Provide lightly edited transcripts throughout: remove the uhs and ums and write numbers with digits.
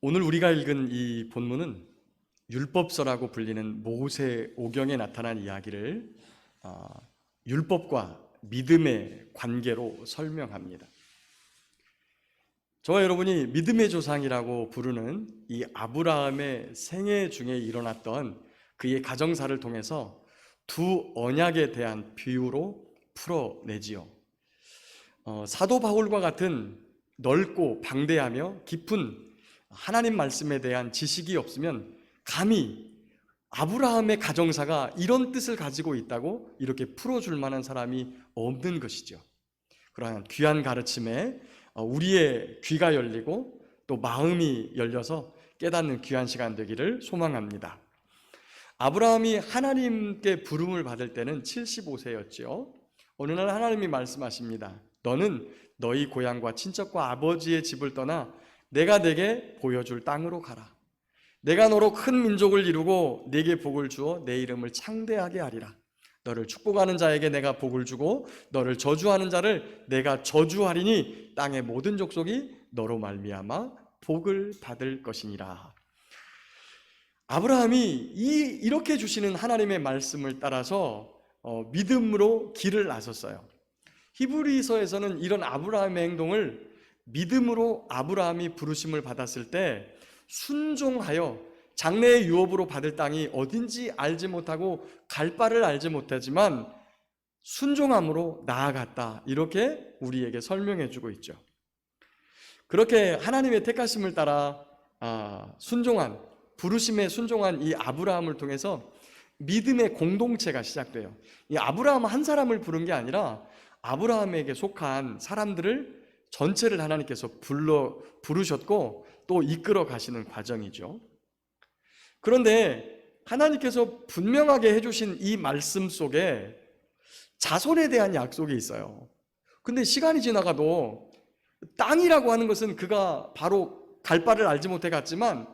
오늘 우리가 읽은 이 본문은 율법서라고 불리는 모세오경에 나타난 이야기를 율법과 믿음의 관계로 설명합니다. 저와 여러분이 믿음의 조상이라고 부르는 이 아브라함의 생애 중에 일어났던 그의 가정사를 통해서 두 언약에 대한 비유로 풀어내지요. 사도 바울과 같은 넓고 방대하며 깊은 하나님 말씀에 대한 지식이 없으면 감히 아브라함의 가정사가 이런 뜻을 가지고 있다고 이렇게 풀어줄 만한 사람이 없는 것이죠. 그러한 귀한 가르침에 우리의 귀가 열리고 또 마음이 열려서 깨닫는 귀한 시간 되기를 소망합니다. 아브라함이 하나님께 부름을 받을 때는 75세였지요. 어느 날 하나님이 말씀하십니다. 너는 너희 고향과 친척과 아버지의 집을 떠나 내가 네게 보여줄 땅으로 가라. 내가 너로 큰 민족을 이루고 네게 복을 주어 내 이름을 창대하게 하리라. 너를 축복하는 자에게 내가 복을 주고 너를 저주하는 자를 내가 저주하리니 땅의 모든 족속이 너로 말미암아 복을 받을 것이니라. 아브라함이 이렇게 주시는 하나님의 말씀을 따라서 믿음으로 길을 나섰어요. 히브리서에서는 이런 아브라함의 행동을 믿음으로 아브라함이 부르심을 받았을 때 순종하여 장래의 유업으로 받을 땅이 어딘지 알지 못하고 갈 바를 알지 못하지만 순종함으로 나아갔다, 이렇게 우리에게 설명해 주고 있죠. 그렇게 하나님의 택하심을 따라 순종한, 부르심에 순종한 이 아브라함을 통해서 믿음의 공동체가 시작돼요. 이 아브라함 한 사람을 부른 게 아니라 아브라함에게 속한 사람들을 전체를 하나님께서 부르셨고 또 이끌어 가시는 과정이죠. 그런데 하나님께서 분명하게 해주신 이 말씀 속에 자손에 대한 약속이 있어요. 근데 시간이 지나가도 땅이라고 하는 것은 그가 바로 갈 바를 알지 못해 갔지만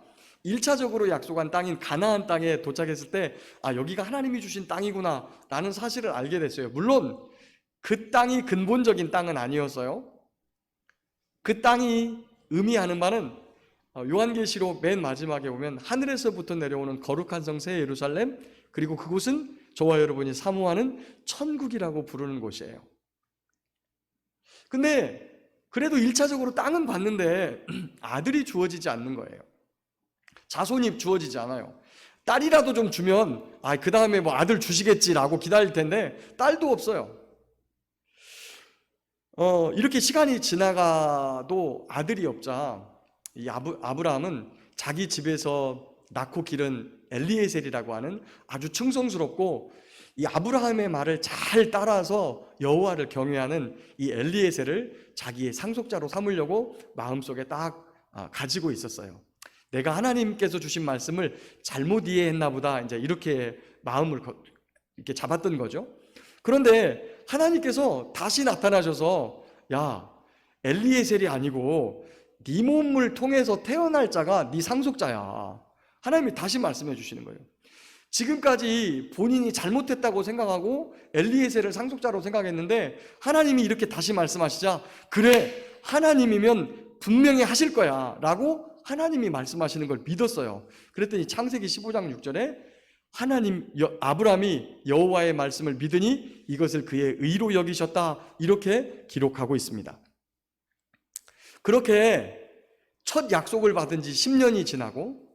1차적으로 약속한 땅인 가나안 땅에 도착했을 때 여기가 하나님이 주신 땅이구나 라는 사실을 알게 됐어요. 물론 그 땅이 근본적인 땅은 아니었어요. 그 땅이 의미하는 바는 요한계시록 맨 마지막에 보면 하늘에서부터 내려오는 거룩한 성 새 예루살렘, 그리고 그곳은 저와 여러분이 사모하는 천국이라고 부르는 곳이에요. 근데 그래도 1차적으로 땅은 받는데 아들이 주어지지 않는 거예요. 자손이 주어지지 않아요. 딸이라도 좀 주면 그 다음에 뭐 아들 주시겠지라고 기다릴 텐데 딸도 없어요. 이렇게 시간이 지나가도 아들이 없자 이 아브라함은 자기 집에서 낳고 기른 엘리에셀이라고 하는 아주 충성스럽고 이 아브라함의 말을 잘 따라서 여호와를 경외하는 이 엘리에셀을 자기의 상속자로 삼으려고 마음속에 딱 가지고 있었어요. 내가 하나님께서 주신 말씀을 잘못 이해했나 보다, 이제 이렇게 마음을 이렇게 잡았던 거죠. 그런데 하나님께서 다시 나타나셔서 야, 엘리에셀이 아니고 네 몸을 통해서 태어날 자가 네 상속자야. 하나님이 다시 말씀해 주시는 거예요. 지금까지 본인이 잘못했다고 생각하고 엘리에셀을 상속자로 생각했는데 하나님이 이렇게 다시 말씀하시자, 그래, 하나님이면 분명히 하실 거야 라고 하나님이 말씀하시는 걸 믿었어요. 그랬더니 창세기 15장 6절에 아브라함이 여호와의 말씀을 믿으니 이것을 그의 의로 여기셨다, 이렇게 기록하고 있습니다. 그렇게 첫 약속을 받은 지 10년이 지나고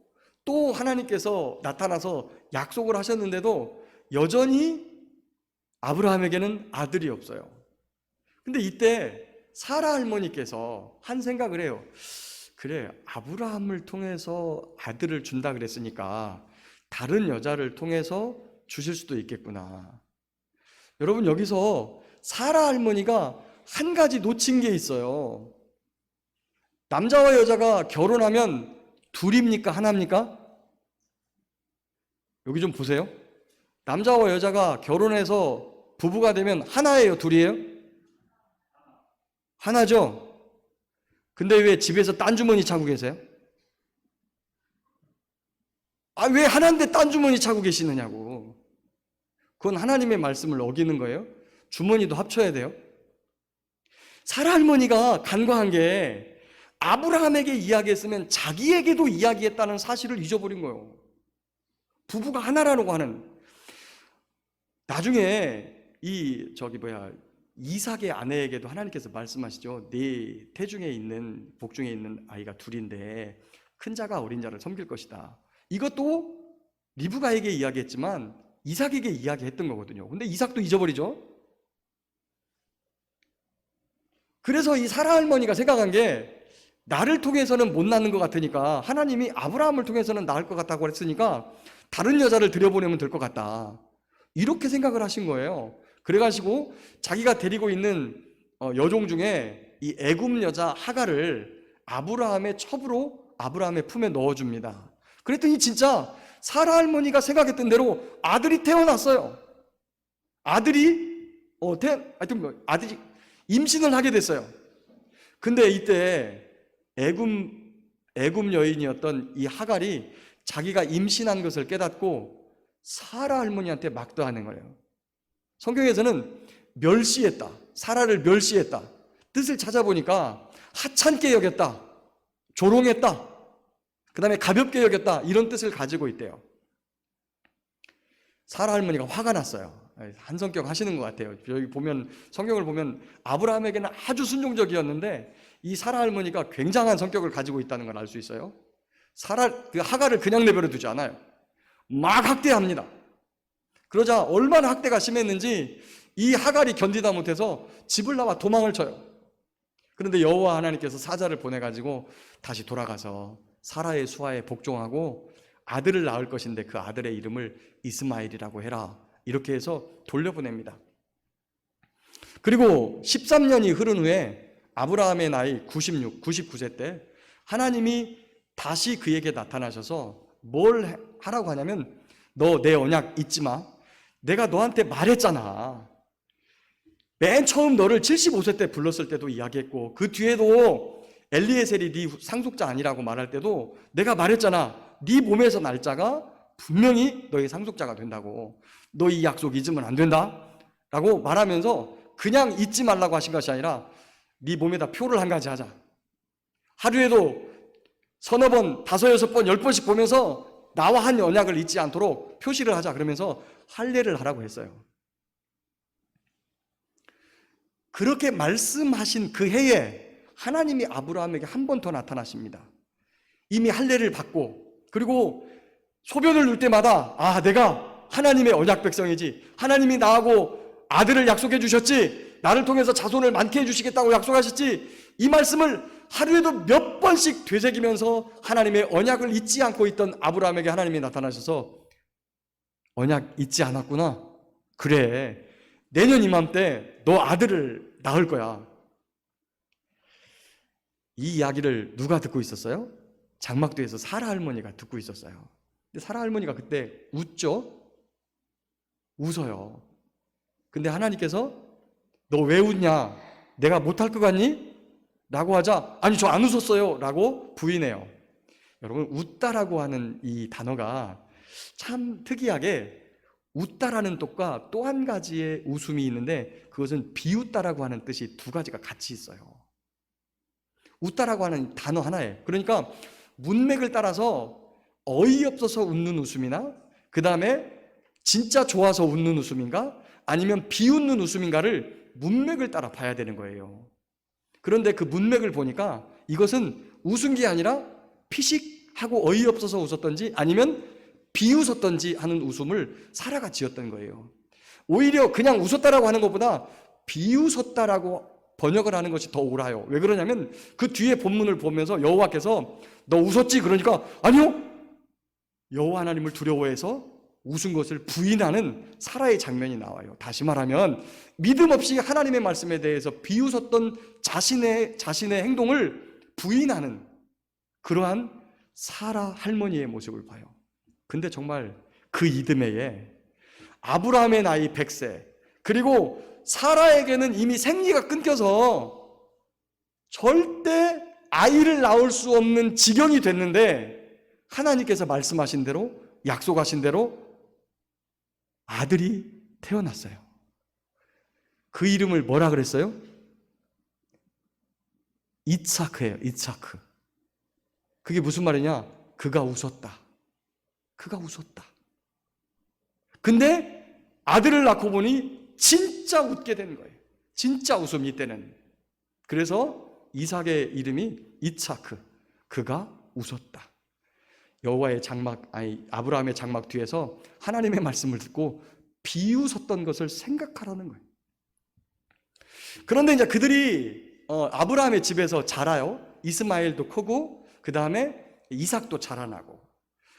또 하나님께서 나타나서 약속을 하셨는데도 여전히 아브라함에게는 아들이 없어요. 근데 이때 사라 할머니께서 한 생각을 해요. 그래, 아브라함을 통해서 아들을 준다 그랬으니까 다른 여자를 통해서 주실 수도 있겠구나. 여러분, 여기서 사라 할머니가 한 가지 놓친 게 있어요. 남자와 여자가 결혼하면 둘입니까? 하나입니까? 여기 좀 보세요. 남자와 여자가 결혼해서 부부가 되면 하나예요? 둘이에요? 하나죠? 근데 왜 집에서 딴 주머니 차고 계세요? 왜 하나인데 딴 주머니 차고 계시느냐고. 그건 하나님의 말씀을 어기는 거예요. 주머니도 합쳐야 돼요. 사라 할머니가 간과한 게 아브라함에게 이야기했으면 자기에게도 이야기했다는 사실을 잊어버린 거예요. 부부가 하나라고 하는. 나중에 이삭의 아내에게도 하나님께서 말씀하시죠. 네 태중에 있는 복중에 있는 아이가 둘인데 큰 자가 어린 자를 섬길 것이다. 이것도 리브가에게 이야기했지만 이삭에게 이야기했던 거거든요. 근데 이삭도 잊어버리죠. 그래서 이 사라 할머니가 생각한 게, 나를 통해서는 못 낳는 것 같으니까, 하나님이 아브라함을 통해서는 낳을 것 같다고 했으니까 다른 여자를 들여보내면 될 것 같다, 이렇게 생각을 하신 거예요. 그래가지고 자기가 데리고 있는 여종 중에 이 애굽 여자 하갈을 아브라함의 첩으로 아브라함의 품에 넣어줍니다. 그랬더니 진짜 사라 할머니가 생각했던 대로 아들이 태어났어요. 아들이 임신을 하게 됐어요. 근데 이때 애굽 여인이었던 이 하갈이 자기가 임신한 것을 깨닫고 사라 할머니한테 막도하는 거예요. 성경에서는 멸시했다, 사라를 멸시했다, 뜻을 찾아보니까 하찮게 여겼다, 조롱했다, 그 다음에 가볍게 여겼다, 이런 뜻을 가지고 있대요. 사라 할머니가 화가 났어요. 한성격 하시는 것 같아요. 여기 보면, 성경을 보면 아브라함에게는 아주 순종적이었는데 이 사라 할머니가 굉장한 성격을 가지고 있다는 걸 알 수 있어요. 하갈을 그냥 내버려 두지 않아요. 막 학대합니다. 그러자 얼마나 학대가 심했는지 이 하갈이 견디다 못해서 집을 나와 도망을 쳐요. 그런데 여호와 하나님께서 사자를 보내가지고 다시 돌아가서 사라의 수하에 복종하고 아들을 낳을 것인데 그 아들의 이름을 이스마엘이라고 해라, 이렇게 해서 돌려보냅니다. 그리고 13년이 흐른 후에 아브라함의 나이 99세 때 하나님이 다시 그에게 나타나셔서 뭘 하라고 하냐면, 너 내 언약 잊지 마. 내가 너한테 말했잖아. 맨 처음 너를 75세 때 불렀을 때도 이야기했고, 그 뒤에도 엘리에셀이 네 상속자 아니라고 말할 때도 내가 말했잖아. 네 몸에서 날 자가 분명히 너의 상속자가 된다고. 너 이 약속 잊으면 안 된다 라고 말하면서 그냥 잊지 말라고 하신 것이 아니라 네 몸에다 표를 한 가지 하자. 하루에도 서너 번, 5, 6번, 10번씩 보면서 나와 한 언약을 잊지 않도록 표시를 하자, 그러면서 할례를 하라고 했어요. 그렇게 말씀하신 그 해에 하나님이 아브라함에게 한 번 더 나타나십니다. 이미 할례를 받고, 그리고 소변을 누울 때마다 내가 하나님의 언약 백성이지, 하나님이 나하고 아들을 약속해 주셨지, 나를 통해서 자손을 많게 해주시겠다고 약속하셨지, 이 말씀을 하루에도 몇 번씩 되새기면서 하나님의 언약을 잊지 않고 있던 아브라함에게 하나님이 나타나셔서, 언약 잊지 않았구나, 그래, 내년 이맘때 너 아들을 낳을 거야. 이 이야기를 누가 듣고 있었어요? 장막도에서 사라 할머니가 듣고 있었어요. 근데 사라 할머니가 그때 웃죠? 웃어요. 근데 하나님께서 너 왜 웃냐? 내가 못할 것 같니? 라고 하자, 아니 저 안 웃었어요 라고 부인해요. 여러분, 웃다라고 하는 이 단어가 참 특이하게 웃다라는 뜻과 또 한 가지의 웃음이 있는데, 그것은 비웃다라고 하는 뜻이 두 가지가 같이 있어요. 웃다라고 하는 단어 하나에, 그러니까 문맥을 따라서 어이없어서 웃는 웃음이나, 그 다음에 진짜 좋아서 웃는 웃음인가, 아니면 비웃는 웃음인가를 문맥을 따라 봐야 되는 거예요. 그런데 그 문맥을 보니까 이것은 웃은 게 아니라 피식하고 어이없어서 웃었던지 아니면 비웃었던지 하는 웃음을 사라가 지었던 거예요. 오히려 그냥 웃었다라고 하는 것보다 비웃었다라고 번역을 하는 것이 더 옳아요. 왜 그러냐면 그 뒤에 본문을 보면서 여호와께서 너 웃었지? 그러니까 아니요, 여호와 하나님을 두려워해서 웃은 것을 부인하는 사라의 장면이 나와요. 다시 말하면 믿음 없이 하나님의 말씀에 대해서 비웃었던 자신의 행동을 부인하는 그러한 사라 할머니의 모습을 봐요. 근데 정말 그 이듬해에 아브라함의 나이 100세, 그리고 사라에게는 이미 생리가 끊겨서 절대 아이를 낳을 수 없는 지경이 됐는데, 하나님께서 말씀하신 대로, 약속하신 대로 아들이 태어났어요. 그 이름을 뭐라 그랬어요? 이츠하크예요. 이츠하크. 그게 무슨 말이냐? 그가 웃었다. 그가 웃었다. 근데 아들을 낳고 보니 진짜 웃게 된 거예요. 진짜 웃음이 이때는. 그래서 이삭의 이름이 이츠하크. 그가 웃었다. 여호와의 장막, 아브라함의 장막 뒤에서 하나님의 말씀을 듣고 비웃었던 것을 생각하라는 거예요. 그런데 이제 그들이 아브라함의 집에서 자라요. 이스마엘도 크고 그 다음에 이삭도 자라나고.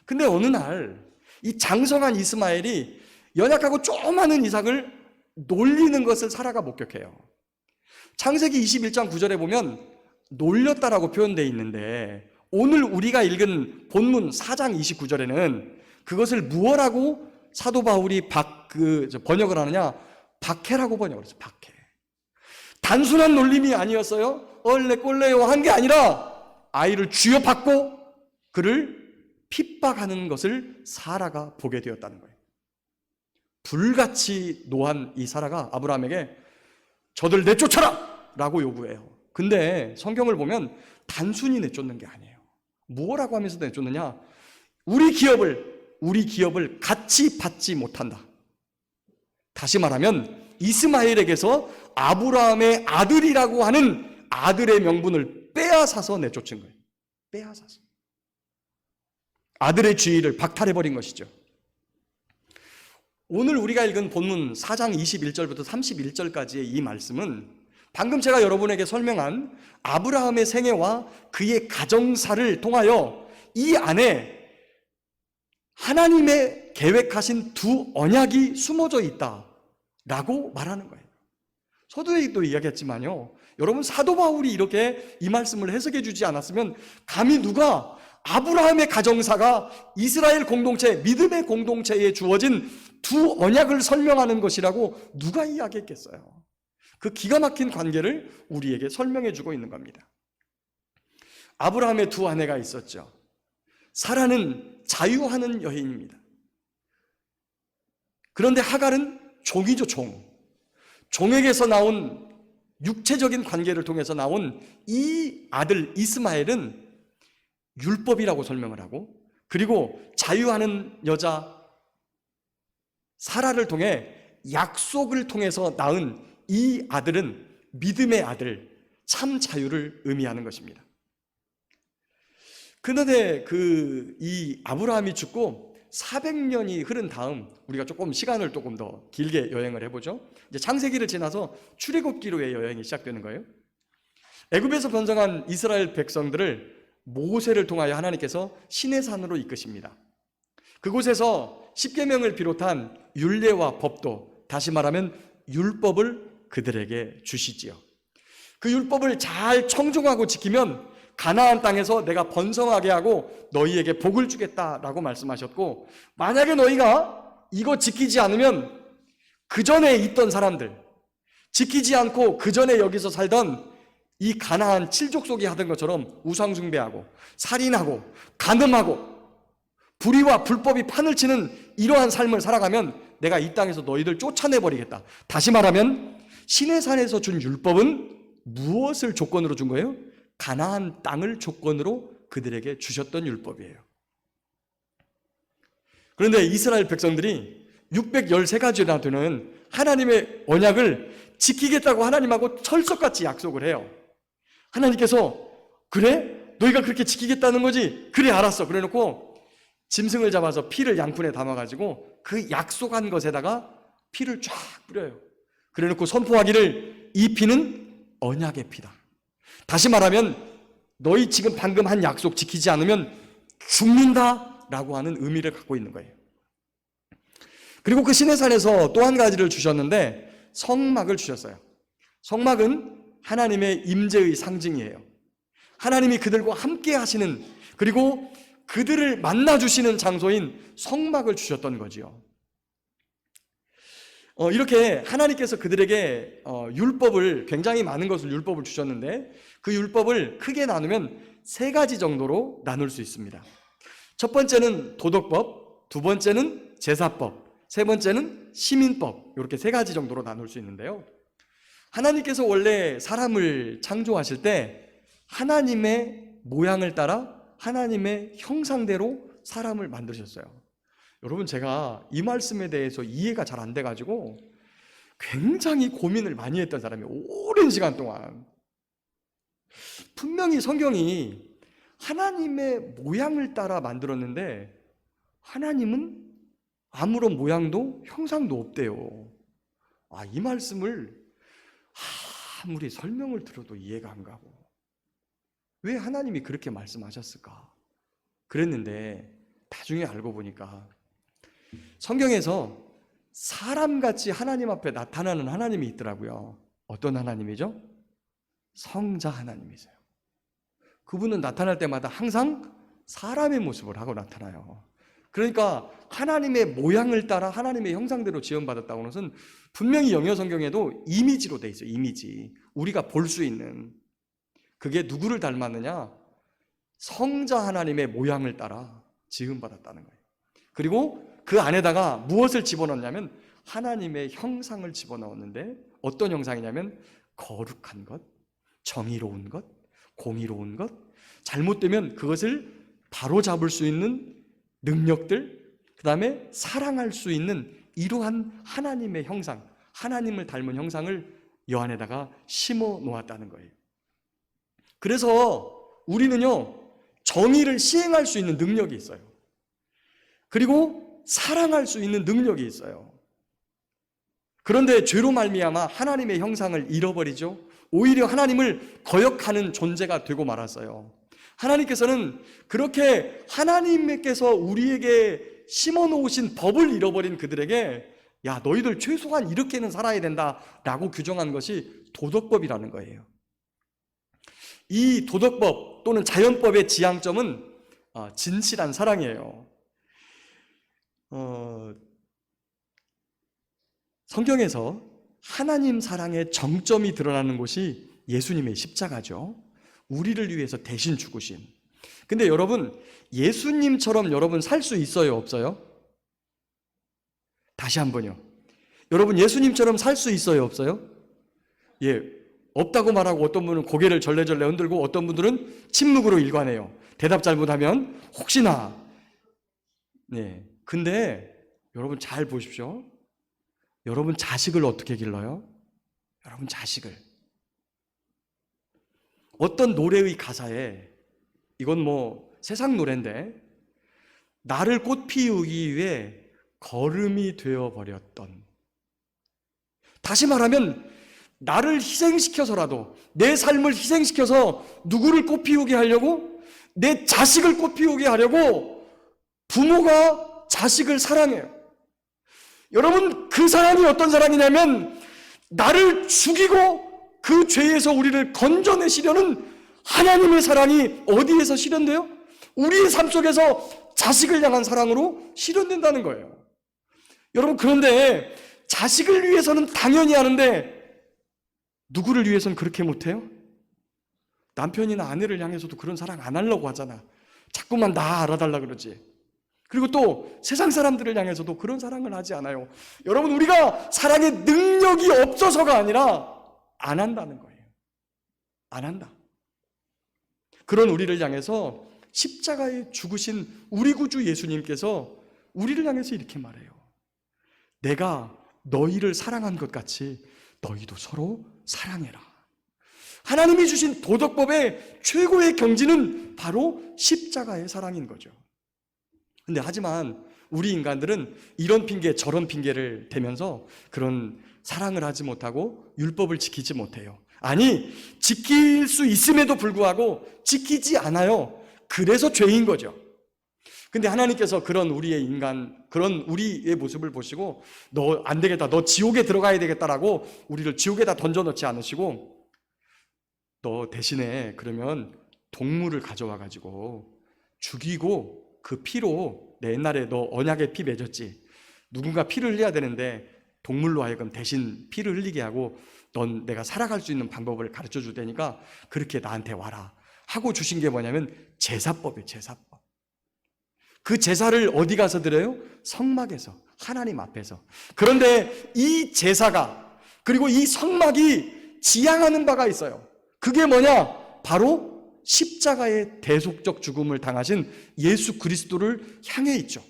근데 어느 날 이 장성한 이스마엘이 연약하고 조그마한 이삭을 놀리는 것을 사라가 목격해요. 창세기 21장 9절에 보면 놀렸다라고 표현되어 있는데, 오늘 우리가 읽은 본문 4장 29절에는 그것을 무엇라고 사도 바울이 번역을 하느냐? 박해라고 번역을 했어요. 박해. 단순한 놀림이 아니었어요. 얼레꼴레요 한 게 아니라 아이를 쥐어받고 그를 핍박하는 것을 사라가 보게 되었다는 거예요. 불같이 노한 이 사라가 아브라함에게 저들 내쫓아라! 라고 요구해요. 근데 성경을 보면 단순히 내쫓는 게 아니에요. 뭐라고 하면서 내쫓느냐? 우리 기업을 같이 받지 못한다. 다시 말하면 이스마엘에게서 아브라함의 아들이라고 하는 아들의 명분을 빼앗아서 내쫓은 거예요. 빼앗아서. 아들의 지위를 박탈해버린 것이죠. 오늘 우리가 읽은 본문 4장 21절부터 31절까지의 이 말씀은 방금 제가 여러분에게 설명한 아브라함의 생애와 그의 가정사를 통하여 이 안에 하나님의 계획하신 두 언약이 숨어져 있다라고 말하는 거예요. 서두에도 이야기했지만요, 여러분 사도 바울이 이렇게 이 말씀을 해석해 주지 않았으면 감히 누가 아브라함의 가정사가 이스라엘 공동체, 믿음의 공동체에 주어진 두 언약을 설명하는 것이라고 누가 이야기했겠어요? 그 기가 막힌 관계를 우리에게 설명해 주고 있는 겁니다. 아브라함의 두 아내가 있었죠. 사라는 자유하는 여인입니다. 그런데 하갈은 종이죠, 종. 종에게서 나온 육체적인 관계를 통해서 나온 이 아들 이스마엘은 율법이라고 설명을 하고, 그리고 자유하는 여자 사라를 통해 약속을 통해서 낳은 이 아들은 믿음의 아들, 참 자유를 의미하는 것입니다. 그런데 이 아브라함이 죽고 400년이 흐른 다음 우리가 조금 시간을 조금 더 길게 여행을 해보죠. 이제 창세기를 지나서 출애굽기로의 여행이 시작되는 거예요. 애굽에서 번성한 이스라엘 백성들을 모세를 통하여 하나님께서 시내산으로 이끄십니다. 그곳에서 십계명을 비롯한 율례와 법도, 다시 말하면 율법을 그들에게 주시지요. 그 율법을 잘 청종하고 지키면 가나안 땅에서 내가 번성하게 하고 너희에게 복을 주겠다라고 말씀하셨고, 만약에 너희가 이거 지키지 않으면 그 전에 있던 사람들, 지키지 않고 그 전에 여기서 살던 이 가나안 칠족속이 하던 것처럼 우상숭배하고 살인하고 간음하고 불의와 불법이 판을 치는 이러한 삶을 살아가면 내가 이 땅에서 너희들 쫓아내버리겠다. 다시 말하면 시내산에서 준 율법은 무엇을 조건으로 준 거예요? 가나안 땅을 조건으로 그들에게 주셨던 율법이에요. 그런데 이스라엘 백성들이 613가지나 되는 하나님의 언약을 지키겠다고 하나님하고 철석같이 약속을 해요. 하나님께서 그래? 너희가 그렇게 지키겠다는 거지? 그래, 알았어. 그래 놓고 짐승을 잡아서 피를 양푼에 담아가지고 그 약속한 것에다가 피를 쫙 뿌려요. 그래 놓고 선포하기를 이 피는 언약의 피다. 다시 말하면 너희 지금 방금 한 약속 지키지 않으면 죽는다라고 하는 의미를 갖고 있는 거예요. 그리고 그 시내산에서 또 한 가지를 주셨는데 성막을 주셨어요. 성막은 하나님의 임재의 상징이에요. 하나님이 그들과 함께 하시는, 그리고 그들을 만나주시는 장소인 성막을 주셨던 거지요. 이렇게 하나님께서 그들에게 율법을, 굉장히 많은 것을 율법을 주셨는데 그 율법을 크게 나누면 3가지 정도로 나눌 수 있습니다. 첫 번째는 도덕법, 두 번째는 제사법, 세 번째는 시민법, 이렇게 3가지 정도로 나눌 수 있는데요. 하나님께서 원래 사람을 창조하실 때 하나님의 모양을 따라 하나님의 형상대로 사람을 만드셨어요. 여러분, 제가 이 말씀에 대해서 이해가 잘 안 돼가지고 굉장히 고민을 많이 했던 사람이에요. 오랜 시간 동안. 분명히 성경이 하나님의 모양을 따라 만들었는데 하나님은 아무런 모양도 형상도 없대요. 이 말씀을 아무리 설명을 들어도 이해가 안 가고, 왜 하나님이 그렇게 말씀하셨을까? 그랬는데 나중에 알고 보니까 성경에서 사람같이 하나님 앞에 나타나는 하나님이 있더라고요. 어떤 하나님이죠? 성자 하나님이세요. 그분은 나타날 때마다 항상 사람의 모습을 하고 나타나요. 그러니까 하나님의 모양을 따라 하나님의 형상대로 지원받았다고 하는 것은 분명히 영어 성경에도 이미지로 돼 있어요. 이미지. 우리가 볼 수 있는. 그게 누구를 닮았느냐? 성자 하나님의 모양을 따라 지음받았다는 거예요. 그리고 그 안에다가 무엇을 집어넣냐면 하나님의 형상을 집어넣었는데, 어떤 형상이냐면 거룩한 것, 정의로운 것, 공의로운 것, 잘못되면 그것을 바로잡을 수 있는 능력들, 그 다음에 사랑할 수 있는 이러한 하나님의 형상, 하나님을 닮은 형상을 여 안에다가 심어 놓았다는 거예요. 그래서 우리는요, 정의를 시행할 수 있는 능력이 있어요. 그리고 사랑할 수 있는 능력이 있어요. 그런데 죄로 말미암아 하나님의 형상을 잃어버리죠. 오히려 하나님을 거역하는 존재가 되고 말았어요. 하나님께서는 그렇게 하나님께서 우리에게 심어놓으신 법을 잃어버린 그들에게 야, 너희들 최소한 이렇게는 살아야 된다라고 규정한 것이 도덕법이라는 거예요. 이 도덕법 또는 자연법의 지향점은 진실한 사랑이에요. 성경에서 하나님 사랑의 정점이 드러나는 곳이 예수님의 십자가죠. 우리를 위해서 대신 죽으신. 근데 여러분, 예수님처럼 여러분 살 수 있어요, 없어요? 다시 한번요. 여러분, 예수님처럼 살 수 있어요, 없어요? 예, 없다고 말하고 어떤 분은 고개를 절레절레 흔들고 어떤 분들은 침묵으로 일관해요. 대답 잘못하면 혹시나. 네. 근데 여러분 잘 보십시오. 여러분 자식을 어떻게 길러요? 여러분 자식을. 어떤 노래의 가사에, 이건 뭐 세상 노래인데, 나를 꽃 피우기 위해 거름이 되어버렸던, 다시 말하면 나를 희생시켜서라도, 내 삶을 희생시켜서 누구를 꽃 피우게 하려고? 내 자식을 꽃 피우게 하려고 부모가 자식을 사랑해요. 여러분, 그 사랑이 어떤 사랑이냐면 나를 죽이고 그 죄에서 우리를 건져내시려는 하나님의 사랑이 어디에서 실현돼요? 우리의 삶 속에서 자식을 향한 사랑으로 실현된다는 거예요. 여러분, 그런데 자식을 위해서는 당연히 하는데 누구를 위해서는 그렇게 못해요? 남편이나 아내를 향해서도 그런 사랑 안 하려고 하잖아. 자꾸만 나 알아달라 그러지. 그리고 또 세상 사람들을 향해서도 그런 사랑을 하지 않아요. 여러분, 우리가 사랑의 능력이 없어서가 아니라 안 한다는 거예요. 안 한다. 그런 우리를 향해서 십자가에 죽으신 우리 구주 예수님께서 우리를 향해서 이렇게 말해요. 내가 너희를 사랑한 것 같이 너희도 서로 사랑해라. 하나님이 주신 도덕법의 최고의 경지는 바로 십자가의 사랑인 거죠. 근데 하지만 우리 인간들은 이런 핑계 저런 핑계를 대면서 그런 사랑을 하지 못하고 율법을 지키지 못해요. 아니, 지킬 수 있음에도 불구하고 지키지 않아요. 그래서 죄인 거죠. 근데 하나님께서 그런 우리의 인간, 그런 우리의 모습을 보시고 너 안 되겠다, 너 지옥에 들어가야 되겠다라고 우리를 지옥에다 던져놓지 않으시고, 너 대신에 그러면 동물을 가져와 가지고 죽이고 그 피로, 내 옛날에 너 언약의 피 맺었지, 누군가 피를 흘려야 되는데 동물로 하여금 대신 피를 흘리게 하고 넌 내가 살아갈 수 있는 방법을 가르쳐 줄 테니까 그렇게 나한테 와라 하고 주신 게 뭐냐면 제사법이에요. 제사법. 그 제사를 어디 가서 드려요? 성막에서, 하나님 앞에서. 그런데 이 제사가, 그리고 이 성막이 지향하는 바가 있어요. 그게 뭐냐? 바로 십자가의 대속적 죽음을 당하신 예수 그리스도를 향해 있죠.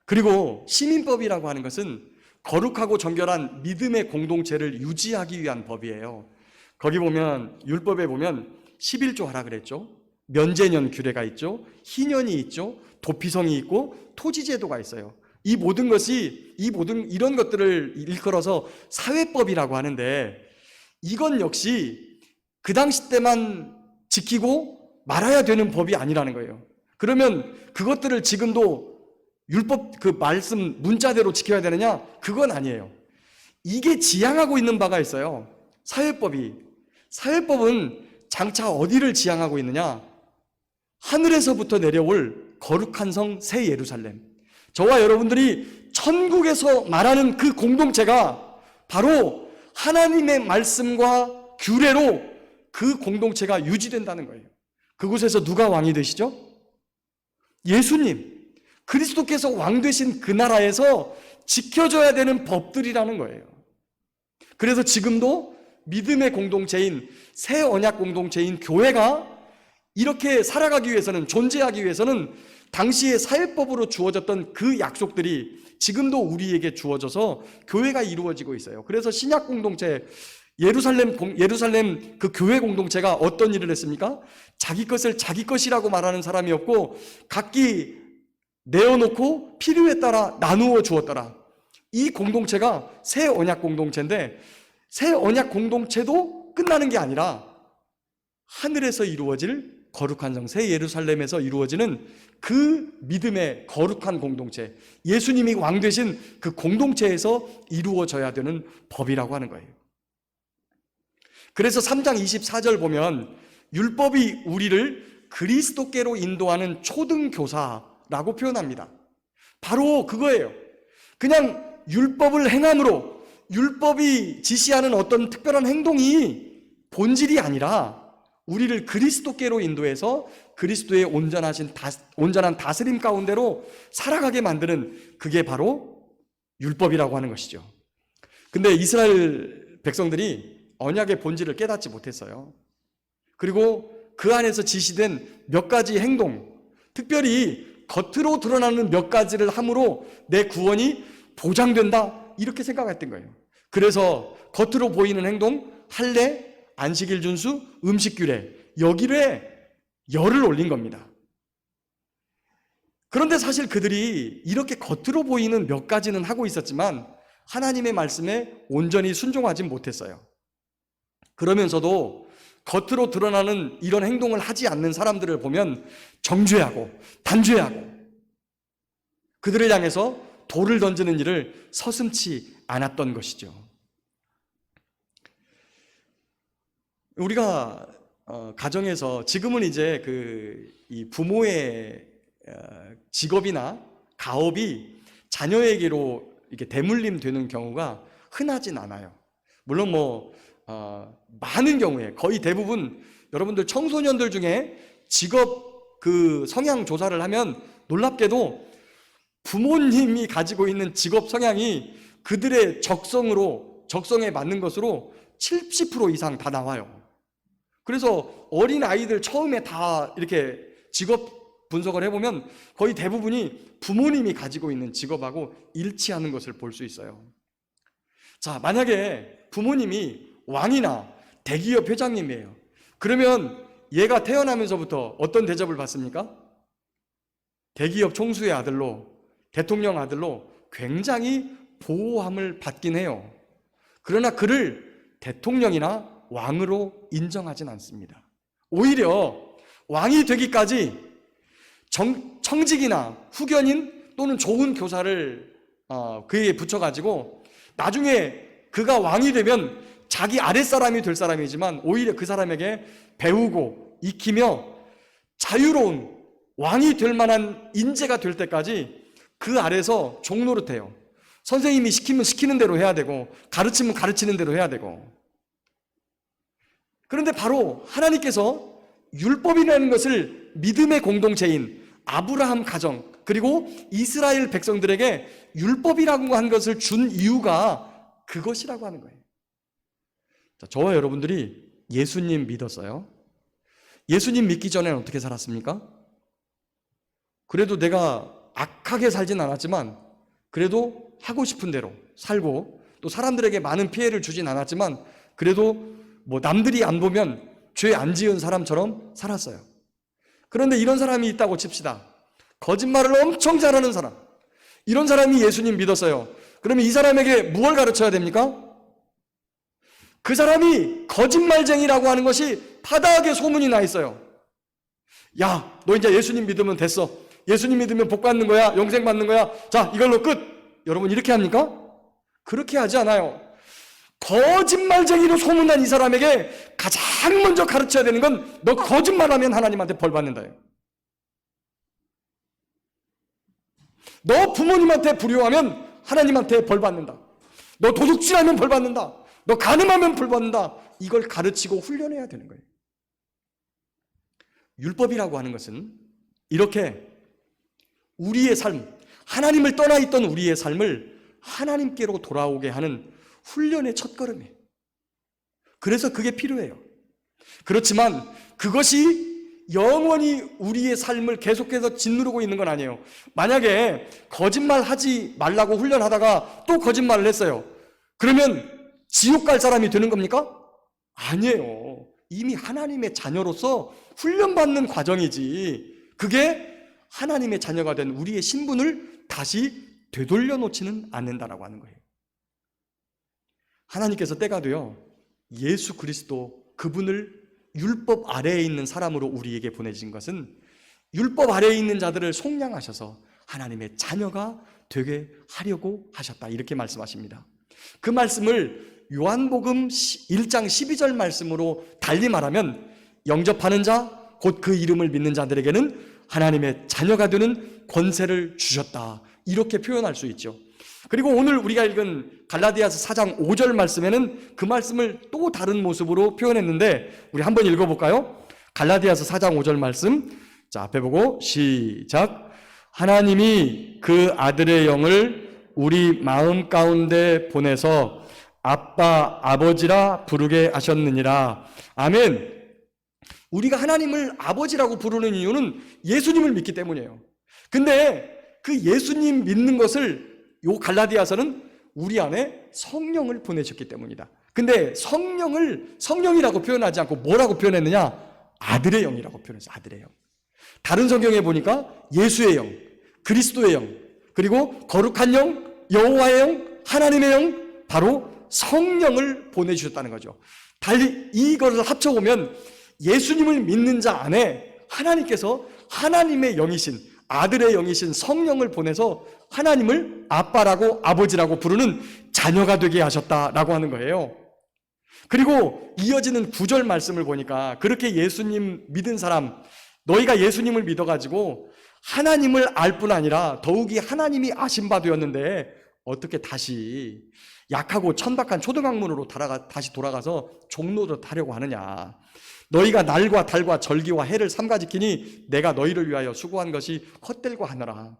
그리고 시민법이라고 하는 것은 거룩하고 정결한 믿음의 공동체를 유지하기 위한 법이에요. 거기 보면 율법에 보면 11조 하라 그랬죠. 면제년 규례가 있죠. 희년이 있죠. 도피성이 있고 토지제도가 있어요. 이 모든 이런 것들을 일컬어서 사회법이라고 하는데, 이건 역시 그 당시 때만 지키고 말아야 되는 법이 아니라는 거예요. 그러면 그것들을 지금도 율법 그 말씀 문자대로 지켜야 되느냐? 그건 아니에요. 이게 지향하고 있는 바가 있어요. 사회법은 장차 어디를 지향하고 있느냐? 하늘에서부터 내려올 거룩한 성 새 예루살렘, 저와 여러분들이 천국에서 말하는 그 공동체가 바로 하나님의 말씀과 규례로 그 공동체가 유지된다는 거예요. 그곳에서 누가 왕이 되시죠? 예수님, 그리스도께서 왕 되신 그 나라에서 지켜져야 되는 법들이라는 거예요. 그래서 지금도 믿음의 공동체인 새 언약 공동체인 교회가 이렇게 살아가기 위해서는, 존재하기 위해서는 당시의 사회법으로 주어졌던 그 약속들이 지금도 우리에게 주어져서 교회가 이루어지고 있어요. 그래서 신약 공동체 예루살렘 그 교회 공동체가 어떤 일을 했습니까? 자기 것을 자기 것이라고 말하는 사람이 없고 각기 내어놓고 필요에 따라 나누어 주었더라. 이 공동체가 새 언약 공동체인데, 새 언약 공동체도 끝나는 게 아니라 하늘에서 이루어질 거룩한 성 새 예루살렘에서 이루어지는 그 믿음의 거룩한 공동체, 예수님이 왕 되신 그 공동체에서 이루어져야 되는 법이라고 하는 거예요. 그래서 3장 24절 보면 율법이 우리를 그리스도께로 인도하는 초등교사라고 표현합니다. 바로 그거예요. 그냥 율법을 행함으로, 율법이 지시하는 어떤 특별한 행동이 본질이 아니라 우리를 그리스도께로 인도해서 그리스도의 온전한 다스림 가운데로 살아가게 만드는, 그게 바로 율법이라고 하는 것이죠. 근데 이스라엘 백성들이 언약의 본질을 깨닫지 못했어요. 그리고 그 안에서 지시된 몇 가지 행동, 특별히 겉으로 드러나는 몇 가지를 함으로 내 구원이 보장된다, 이렇게 생각했던 거예요. 그래서 겉으로 보이는 행동, 할례, 안식일 준수, 음식 규례, 여기에 열을 올린 겁니다. 그런데 사실 그들이 이렇게 겉으로 보이는 몇 가지는 하고 있었지만 하나님의 말씀에 온전히 순종하지 못했어요. 그러면서도 겉으로 드러나는 이런 행동을 하지 않는 사람들을 보면 정죄하고 단죄하고 그들을 향해서 돌을 던지는 일을 서슴지 않았던 것이죠. 우리가 가정에서 지금은 이제 이 부모의 직업이나 가업이 자녀에게로 이렇게 대물림 되는 경우가 흔하진 않아요. 물론 많은 경우에, 거의 대부분 여러분들 청소년들 중에 직업 성향 조사를 하면 놀랍게도 부모님이 가지고 있는 직업 성향이 그들의 적성에 맞는 것으로 70% 이상 다 나와요. 그래서 어린 아이들 처음에 다 이렇게 직업 분석을 해보면 거의 대부분이 부모님이 가지고 있는 직업하고 일치하는 것을 볼 수 있어요. 자, 만약에 부모님이 왕이나 대기업 회장님이에요. 그러면 얘가 태어나면서부터 어떤 대접을 받습니까? 대기업 총수의 아들로, 대통령 아들로 굉장히 보호함을 받긴 해요. 그러나 그를 대통령이나 왕으로 인정하진 않습니다. 오히려 왕이 되기까지 청직이나 후견인 또는 좋은 교사를 그에게 붙여가지고 나중에 그가 왕이 되면 자기 아랫사람이 될 사람이지만 오히려 그 사람에게 배우고 익히며 자유로운 왕이 될 만한 인재가 될 때까지 그 아래서 종노릇해요. 선생님이 시키면 시키는 대로 해야 되고 가르치면 가르치는 대로 해야 되고. 그런데 바로 하나님께서 율법이라는 것을 믿음의 공동체인 아브라함 가정 그리고 이스라엘 백성들에게 율법이라고 한 것을 준 이유가 그것이라고 하는 거예요. 자, 저와 여러분들이 예수님 믿었어요. 예수님 믿기 전에는 어떻게 살았습니까? 그래도 내가 악하게 살진 않았지만 그래도 하고 싶은 대로 살고, 또 사람들에게 많은 피해를 주진 않았지만 그래도 뭐 남들이 안 보면 죄 안 지은 사람처럼 살았어요. 그런데 이런 사람이 있다고 칩시다. 거짓말을 엄청 잘하는 사람, 이런 사람이 예수님 믿었어요. 그러면 이 사람에게 무엇을 가르쳐야 됩니까? 그 사람이 거짓말쟁이라고 하는 것이 파다하게 소문이 나 있어요. 야, 너 이제 예수님 믿으면 됐어. 예수님 믿으면 복 받는 거야. 영생 받는 거야. 자, 이걸로 끝. 여러분 이렇게 합니까? 그렇게 하지 않아요. 거짓말쟁이로 소문난 이 사람에게 가장 먼저 가르쳐야 되는 건 너 거짓말하면 하나님한테 벌 받는다요. 너 부모님한테 불효하면 하나님한테 벌 받는다. 너 도둑질하면 벌 받는다. 너 간음하면 벌 받는다. 이걸 가르치고 훈련해야 되는 거예요. 율법이라고 하는 것은 이렇게 우리의 삶, 하나님을 떠나 있던 우리의 삶을 하나님께로 돌아오게 하는 훈련의 첫걸음이에요. 그래서 그게 필요해요. 그렇지만 그것이 영원히 우리의 삶을 계속해서 짓누르고 있는 건 아니에요. 만약에 거짓말하지 말라고 훈련하다가 또 거짓말을 했어요. 그러면 지옥 갈 사람이 되는 겁니까? 아니에요. 이미 하나님의 자녀로서 훈련받는 과정이지, 그게 하나님의 자녀가 된 우리의 신분을 다시 되돌려 놓지는 않는다라고 하는 거예요. 하나님께서 때가 되어 예수 그리스도, 그분을 율법 아래에 있는 사람으로 우리에게 보내신 것은 율법 아래에 있는 자들을 속량하셔서 하나님의 자녀가 되게 하려고 하셨다, 이렇게 말씀하십니다. 그 말씀을 요한복음 1장 12절 말씀으로 달리 말하면 영접하는 자, 곧 그 이름을 믿는 자들에게는 하나님의 자녀가 되는 권세를 주셨다, 이렇게 표현할 수 있죠. 그리고 오늘 우리가 읽은 갈라디아서 4장 5절 말씀에는 그 말씀을 또 다른 모습으로 표현했는데 우리 한번 읽어볼까요? 갈라디아서 4장 5절 말씀, 자, 앞에 보고 시작. 하나님이 그 아들의 영을 우리 마음 가운데 보내서 아빠, 아버지라 부르게 하셨느니라. 아멘. 우리가 하나님을 아버지라고 부르는 이유는 예수님을 믿기 때문이에요. 근데 그 예수님 믿는 것을 요 갈라디아서는 우리 안에 성령을 보내셨기 때문이다. 근데 성령을 성령이라고 표현하지 않고 뭐라고 표현했느냐? 아들의 영이라고 표현했어요. 아들의 영. 다른 성경에 보니까 예수의 영, 그리스도의 영, 그리고 거룩한 영, 여호와의 영, 하나님의 영, 바로 성령을 보내주셨다는 거죠. 달리 이것을 합쳐보면 예수님을 믿는 자 안에 하나님께서 하나님의 영이신, 아들의 영이신 성령을 보내서 하나님을 아빠라고, 아버지라고 부르는 자녀가 되게 하셨다라고 하는 거예요. 그리고 이어지는 9절 말씀을 보니까 그렇게 예수님 믿은 사람, 너희가 예수님을 믿어가지고 하나님을 알 뿐 아니라 더욱이 하나님이 아신 바 되었는데 어떻게 다시 약하고 천박한 초등학문으로 다시 돌아가서 종로로 타려고 하느냐. 너희가 날과 달과 절기와 해를 삼가 지키니 내가 너희를 위하여 수고한 것이 헛되고 하노라.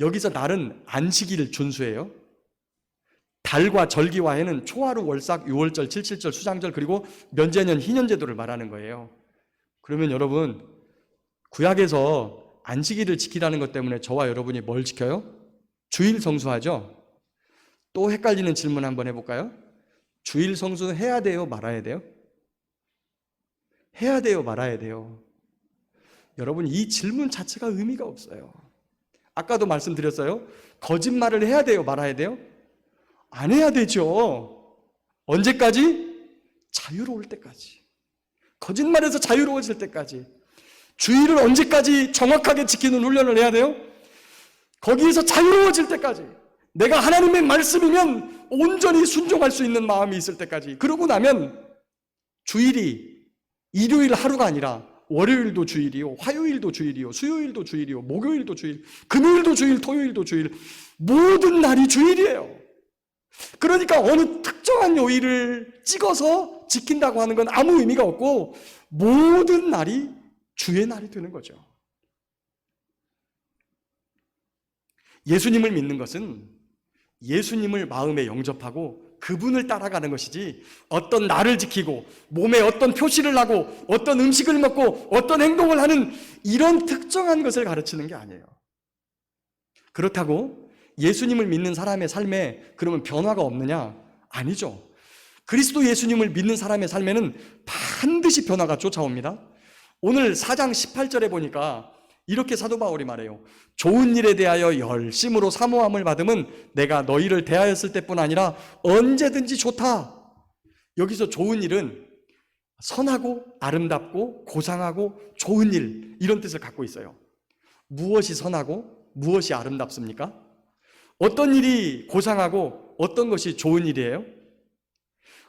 여기서 날은 안식일을 준수해요. 달과 절기와 해는 초하루, 월삭, 유월절, 칠칠절, 수장절, 그리고 면제년, 희년제도를 말하는 거예요. 그러면 여러분, 구약에서 안식일을 지키라는 것 때문에 저와 여러분이 뭘 지켜요? 주일 성수하죠? 또 헷갈리는 질문 한번 해볼까요? 주일 성수 해야 돼요? 말아야 돼요? 해야 돼요? 말아야 돼요? 여러분, 이 질문 자체가 의미가 없어요. 아까도 말씀드렸어요. 거짓말을 해야 돼요? 말아야 돼요? 안 해야 되죠. 언제까지? 자유로울 때까지. 거짓말에서 자유로워질 때까지. 주의를 언제까지 정확하게 지키는 훈련을 해야 돼요? 거기에서 자유로워질 때까지. 내가 하나님의 말씀이면 온전히 순종할 수 있는 마음이 있을 때까지. 그러고 나면 주일이 일요일 하루가 아니라 월요일도 주일이요, 화요일도 주일이요, 수요일도 주일이요, 목요일도 주일, 금요일도 주일, 토요일도 주일, 모든 날이 주일이에요. 그러니까 어느 특정한 요일을 찍어서 지킨다고 하는 건 아무 의미가 없고 모든 날이 주의 날이 되는 거죠. 예수님을 믿는 것은 예수님을 마음에 영접하고 그분을 따라가는 것이지, 어떤 날을 지키고 몸에 어떤 표시를 하고 어떤 음식을 먹고 어떤 행동을 하는 이런 특정한 것을 가르치는 게 아니에요. 그렇다고 예수님을 믿는 사람의 삶에 그러면 변화가 없느냐? 아니죠. 그리스도 예수님을 믿는 사람의 삶에는 반드시 변화가 쫓아옵니다. 오늘 4장 18절에 보니까 이렇게 사도 바울이 말해요. 좋은 일에 대하여 열심으로 사모함을 받음은 내가 너희를 대하였을 때뿐 아니라 언제든지 좋다. 여기서 좋은 일은 선하고 아름답고 고상하고 좋은 일, 이런 뜻을 갖고 있어요. 무엇이 선하고 무엇이 아름답습니까? 어떤 일이 고상하고 어떤 것이 좋은 일이에요?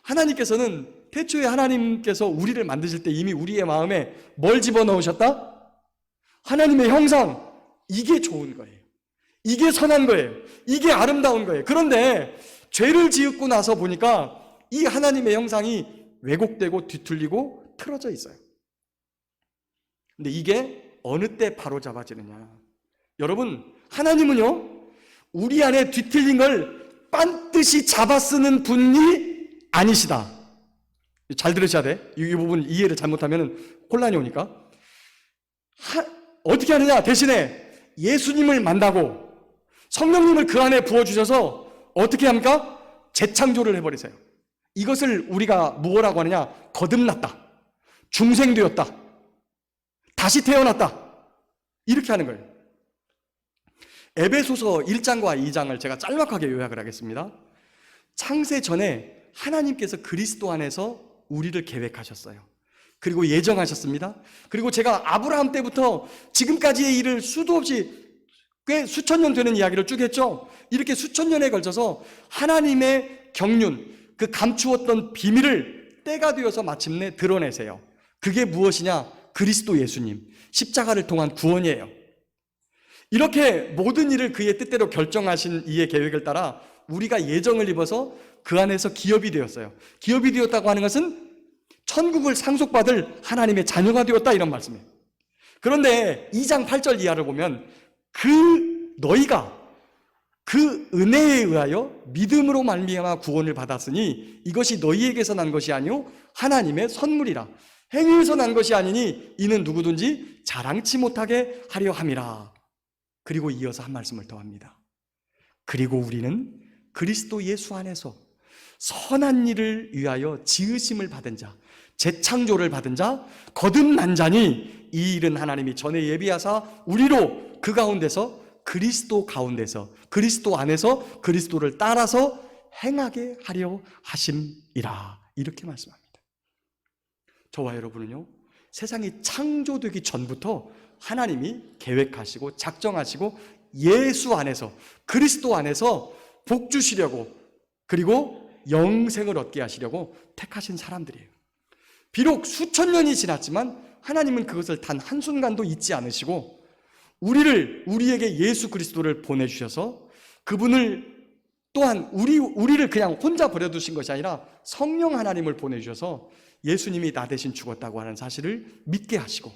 하나님께서는 태초에 하나님께서 우리를 만드실 때 이미 우리의 마음에 뭘 집어넣으셨다? 하나님의 형상, 이게 좋은 거예요. 이게 선한 거예요. 이게 아름다운 거예요. 그런데 죄를 지었고 나서 보니까 이 하나님의 형상이 왜곡되고 뒤틀리고 틀어져 있어요. 근데 이게 어느 때 바로 잡아지느냐? 여러분, 하나님은요, 우리 안에 뒤틀린 걸 반드시 잡아쓰는 분이 아니시다. 잘 들으셔야 돼. 이 부분 이해를 잘못하면 혼란이 오니까. 어떻게 하느냐? 대신에 예수님을 만나고 성령님을 그 안에 부어주셔서 어떻게 합니까? 재창조를 해버리세요. 이것을 우리가 무엇라고 하느냐? 거듭났다, 중생되었다, 다시 태어났다, 이렇게 하는 거예요. 에베소서 1장과 2장을 제가 짤막하게 요약을 하겠습니다. 창세 전에 하나님께서 그리스도 안에서 우리를 계획하셨어요. 그리고 예정하셨습니다. 그리고 제가 아브라함 때부터 지금까지의 일을 수도 없이 꽤 수천 년 되는 이야기를 쭉 했죠. 이렇게 수천 년에 걸쳐서 하나님의 경륜, 그 감추었던 비밀을 때가 되어서 마침내 드러내세요. 그게 무엇이냐? 그리스도 예수님, 십자가를 통한 구원이에요. 이렇게 모든 일을 그의 뜻대로 결정하신 이의 계획을 따라 우리가 예정을 입어서 그 안에서 기업이 되었어요. 기업이 되었다고 하는 것은 천국을 상속받을 하나님의 자녀가 되었다, 이런 말씀이에요. 그런데 2장 8절 이하를 보면 너희가 그 은혜에 의하여 믿음으로 말미암아 구원을 받았으니 이것이 너희에게서 난 것이 아니요 하나님의 선물이라. 행위에서 난 것이 아니니 이는 누구든지 자랑치 못하게 하려 함이라. 그리고 이어서 한 말씀을 더 합니다. 그리고 우리는 그리스도 예수 안에서 선한 일을 위하여 지으심을 받은 자, 재창조를 받은 자, 거듭난 자니 이 일은 하나님이 전에 예비하사 우리로 그 가운데서 그리스도 가운데서 그리스도 안에서 그리스도를 따라서 행하게 하려 하심이라. 이렇게 말씀합니다. 저와 여러분은요, 세상이 창조되기 전부터 하나님이 계획하시고 작정하시고 예수 안에서 그리스도 안에서 복 주시려고, 그리고 영생을 얻게 하시려고 택하신 사람들이에요. 비록 수천 년이 지났지만 하나님은 그것을 단 한순간도 잊지 않으시고 우리에게 예수 그리스도를 보내주셔서 그분을 또한 우리를 그냥 혼자 버려두신 것이 아니라 성령 하나님을 보내주셔서 예수님이 나 대신 죽었다고 하는 사실을 믿게 하시고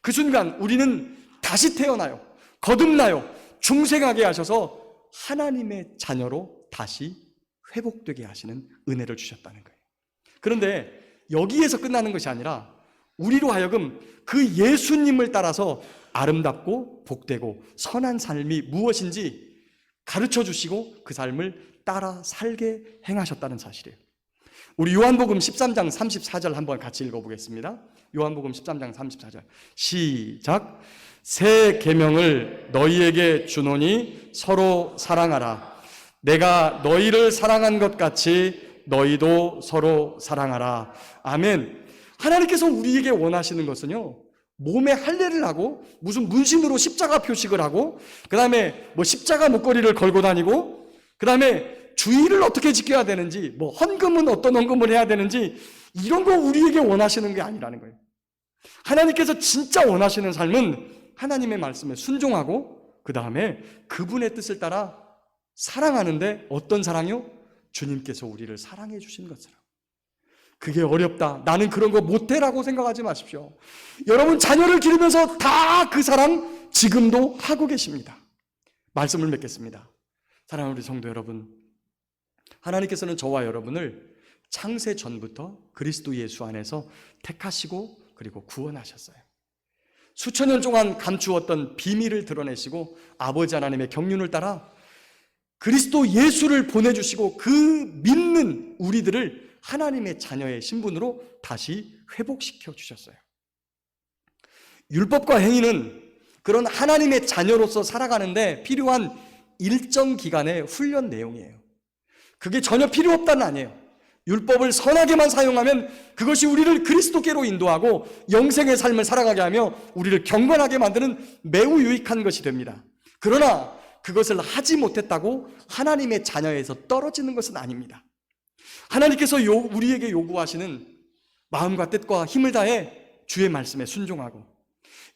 그 순간 우리는 다시 태어나요, 거듭나요, 중생하게 하셔서 하나님의 자녀로 다시 회복되게 하시는 은혜를 주셨다는 거예요. 그런데 여기에서 끝나는 것이 아니라 우리로 하여금 그 예수님을 따라서 아름답고 복되고 선한 삶이 무엇인지 가르쳐 주시고 그 삶을 따라 살게 행하셨다는 사실이에요. 우리 요한복음 13장 34절 한번 같이 읽어보겠습니다. 요한복음 13장 34절 시작. 새 계명을 너희에게 주노니 서로 사랑하라. 내가 너희를 사랑한 것 같이 너희도 서로 사랑하라. 아멘. 하나님께서 우리에게 원하시는 것은요, 몸에 할례를 하고 무슨 문신으로 십자가 표식을 하고 그 다음에 뭐 십자가 목걸이를 걸고 다니고 그 다음에 주의를 어떻게 지켜야 되는지, 뭐 헌금은 어떤 헌금을 해야 되는지, 이런 거 우리에게 원하시는 게 아니라는 거예요. 하나님께서 진짜 원하시는 삶은 하나님의 말씀에 순종하고 그 다음에 그분의 뜻을 따라 사랑하는데, 어떤 사랑이요? 주님께서 우리를 사랑해 주신 것처럼. 그게 어렵다, 나는 그런 거 못해라고 생각하지 마십시오. 여러분 자녀를 기르면서 다 그 사랑 지금도 하고 계십니다. 말씀을 맺겠습니다. 사랑하는 우리 성도 여러분, 하나님께서는 저와 여러분을 창세 전부터 그리스도 예수 안에서 택하시고 그리고 구원하셨어요. 수천 년 동안 감추었던 비밀을 드러내시고 아버지 하나님의 경륜을 따라 그리스도 예수를 보내주시고 그 믿는 우리들을 하나님의 자녀의 신분으로 다시 회복시켜 주셨어요. 율법과 행위는 그런 하나님의 자녀로서 살아가는데 필요한 일정 기간의 훈련 내용이에요. 그게 전혀 필요 없다는 아니에요. 율법을 선하게만 사용하면 그것이 우리를 그리스도께로 인도하고 영생의 삶을 살아가게 하며 우리를 경건하게 만드는 매우 유익한 것이 됩니다. 그러나 그것을 하지 못했다고 하나님의 자녀에서 떨어지는 것은 아닙니다. 하나님께서 우리에게 요구하시는 마음과 뜻과 힘을 다해 주의 말씀에 순종하고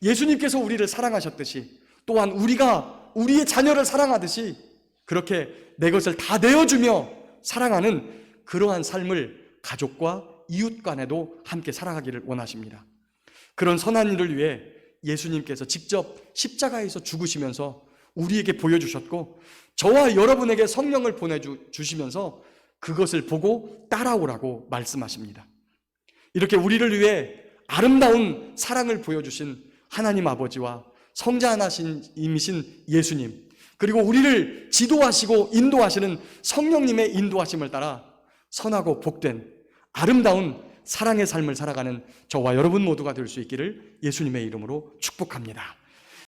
예수님께서 우리를 사랑하셨듯이 또한 우리가 우리의 자녀를 사랑하듯이 그렇게 내 것을 다 내어주며 사랑하는 그러한 삶을 가족과 이웃 간에도 함께 살아가기를 원하십니다. 그런 선한 일을 위해 예수님께서 직접 십자가에서 죽으시면서 우리에게 보여주셨고 저와 여러분에게 성령을 보내주시면서 그것을 보고 따라오라고 말씀하십니다. 이렇게 우리를 위해 아름다운 사랑을 보여주신 하나님 아버지와 성자 하나님이신 예수님, 그리고 우리를 지도하시고 인도하시는 성령님의 인도하심을 따라 선하고 복된 아름다운 사랑의 삶을 살아가는 저와 여러분 모두가 될 수 있기를 예수님의 이름으로 축복합니다.